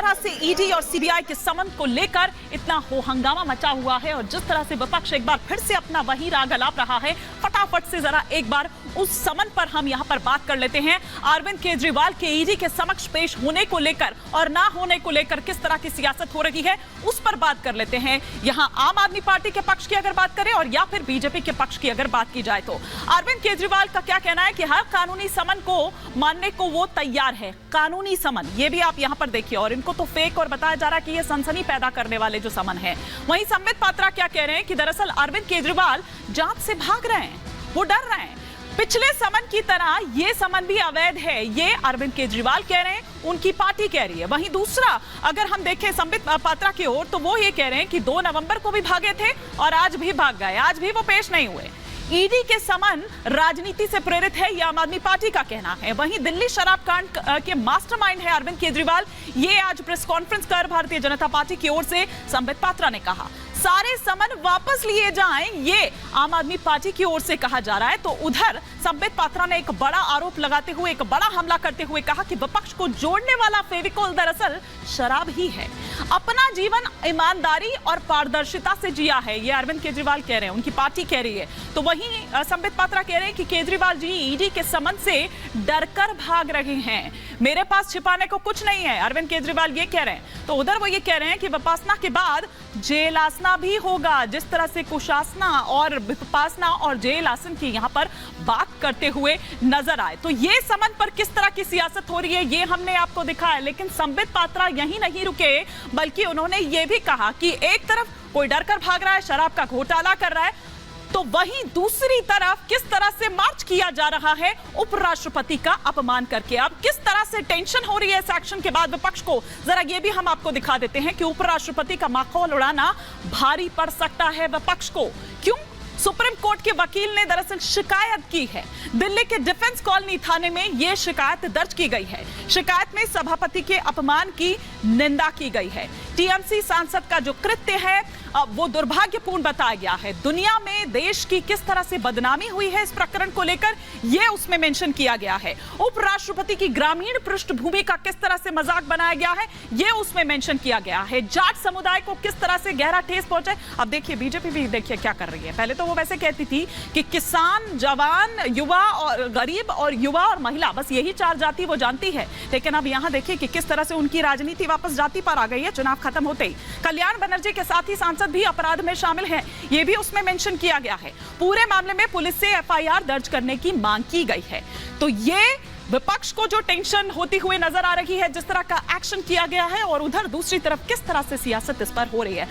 तरह से ईडी और सीबीआई के समन को लेकर इतना हो हंगामा मचा हुआ है और जिस तरह से विपक्ष एक बार फिर से अपना वही राग अलाप रहा है, फटाफट से जरा एक बार उस समन पर हम यहां पर बात कर लेते हैं। अरविंद केजरीवाल के ईडी के समक्ष पेश होने को लेकर और ना होने को लेकर किस तरह की सियासत हो रही है, उस पर बात कर लेते हैं। यहां आम आदमी पार्टी के पक्ष की अगर बात करें और या फिर बीजेपी के पक्ष की अगर बात की जाए तो अरविंद केजरीवाल का क्या कहना है कि हर कानूनी समन को मानने को वो तैयार है। कानूनी समन, ये भी आप यहां पर देखिए, और इनको तो फेक और बताया जा रहा है कि ये सनसनी पैदा करने वाले जो समन है। वहीं संबित पात्रा क्या कह रहे हैं कि दरअसल अरविंद केजरीवाल जांच से भाग रहे हैं, वो डर रहे हैं। पिछले समन की तरह ये समन भी अवैध है, ये अरविंद केजरीवाल कह रहे हैं, उनकी पार्टी कह रही है। वहीं दूसरा अगर हम देखें संबित पात्रा की ओर तो वो ये कह रहे हैं कि 2 नवंबर को भी भागे थे और आज भी भाग गए, आज भी वो पेश नहीं हुए। ईडी के समन राजनीति से प्रेरित है, यह आम आदमी पार्टी का कहना है। वहीं दिल्ली शराब कांड के मास्टरमाइंड है अरविंद केजरीवाल, ये आज प्रेस कॉन्फ्रेंस कर भारतीय जनता पार्टी की ओर से संबित पात्रा ने कहा सारे समन वापस लिए जाएं, ये आम आदमी पार्टी की ओर से कहा जा रहा है। तो उधर संबित पात्रा ने एक बड़ा आरोप लगाते हुए, एक बड़ा हमला करते हुए कहा कि विपक्ष को जोड़ने वाला फेविकोल दरअसल शराब ही है। अपना जीवन ईमानदारी और पारदर्शिता से जिया है, ये अरविंद केजरीवाल कह रहे हैं, उनकी पार्टी कह रही है। तो वहीं संबित पात्रा कह रहे हैं कि केजरीवाल जी ईडी के समन से डरकर भाग रहे हैं, मेरे पास छिपाने को कुछ नहीं है, अरविंद केजरीवाल ये कह रहे हैं। तो उधर वो ये कह रहे हैं कि विपासना के बाद जेल आसना भी होगा, जिस तरह से कुशासना और विपासना और जेल आसन की यहां पर बात करते हुए नजर आए। तो ये समन पर किस तरह की सियासत हो रही है ये हमने आपको दिखाया, लेकिन संबित पात्रा यहीं नहीं रुके, बल्कि उन्होंने ये भी कहा कि एक तरफ कोई डर कर भाग रहा है, शराब का घोटाला कर रहा है, तो वहीं दूसरी तरफ किस तरह से मार्च किया जा रहा है उपराष्ट्रपति का अपमान करके। अब किस तरह से टेंशन हो रही है इस एक्शन के बाद विपक्ष को, जरा ये भी हम आपको दिखा देते हैं कि उपराष्ट्रपति का माखौल उड़ाना भारी पड़ सकता है विपक्ष को। क्यों? सुप्रीम कोर्ट के वकील ने दरअसल शिकायत की है, दिल्ली के डिफेंस कॉलोनी थाने में यह शिकायत दर्ज की गई है। शिकायत में सभापति के अपमान की निंदा की गई है। टीएमसी सांसद का जो कृत्य है वो दुर्भाग्यपूर्ण बताया गया है। दुनिया में देश की किस तरह से बदनामी हुई है इस प्रकरण को लेकर यह उसमें मेंशन किया गया है। उपराष्ट्रपति की ग्रामीण पृष्ठभूमि का किस तरह से मजाक बनाया गया है यह उसमें मेंशन किया गया है। जाट समुदाय को किस तरह से गहरा ठेस पहुंचा है। अब देखिए बीजेपी भी देखिए क्या कर रही है। पहले तो वो वैसे कहती थी कि किसान, जवान, युवा और गरीब और युवा और महिला, बस यही 4 जाति वो जानती है, लेकिन अब यहां देखिए कि किस तरह से उनकी राजनीति वापस जाति पर आ गई है चुनाव खत्म होते ही। कल्याण बनर्जी के साथ ही सांसद भी अपराध में शामिल हैं, यह भी उसमें मेंशन किया गया है। पूरे मामले में पुलिस से एफआईआर दर्ज करने की मांग की गई है। तो ये विपक्ष को जो टेंशन होती हुई नजर आ रही है, जिस तरह का एक्शन किया गया है, और उधर दूसरी तरफ किस तरह से सियासत इस पर हो रही है।